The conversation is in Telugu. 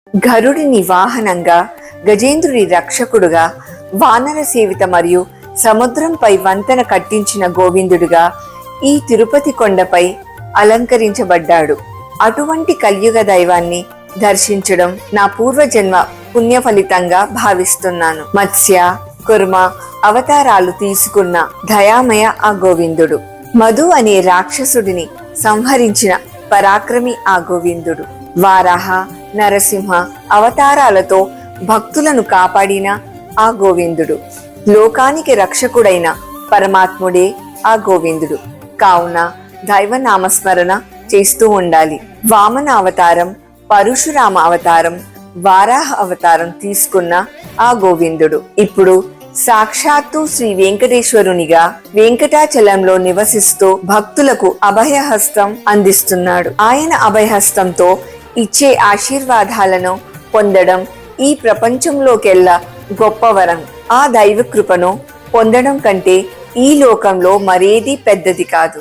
గరుడిని వాహనంగా, గజేంద్రుడి రక్షకుడుగా, వానర సేవిత మరియు సముద్రంపై వంతెన కట్టించిన గోవిందుడుగా ఈ తిరుపతి కొండపై అలంకరించబడ్డాడు. అటువంటి కలియుగ దైవాన్ని దర్శించడం నా పూర్వజన్మ పుణ్య ఫలితంగా భావిస్తున్నాను. మత్స్య, కుర్మ అవతారాలు తీసుకున్న దయామయ ఆ గోవిందుడు. మధు అనే రాక్షసుడిని సంహరించిన పరాక్రమి ఆ గోవిందుడు. వారాహ, నరసింహ అవతారాలతో భక్తులను కాపాడిన ఆ గోవిందుడు. లోకానికి రక్షకుడైన పరమాత్ముడే ఆ గోవిందుడు. కావున దైవ నామస్మరణ చేస్తూ ఉండాలి. వామన అవతారం, పరశురామ అవతారం, వారాహ అవతారం తీసుకున్న ఆ గోవిందుడు ఇప్పుడు సాక్షాత్తు శ్రీ వెంకటేశ్వరునిగా వెంకటాచలంలో నివసిస్తూ భక్తులకు అభయహస్తం అందిస్తున్నాడు. ఆయన అభయహస్తంతో ఇచ్చే ఆశీర్వాదాలను పొందడం ఈ ప్రపంచంలోకెల్లా గొప్ప వరం. ఆ దైవ కృపను పొందడం కంటే ఈ లోకంలో మరేది పెద్దది కాదు.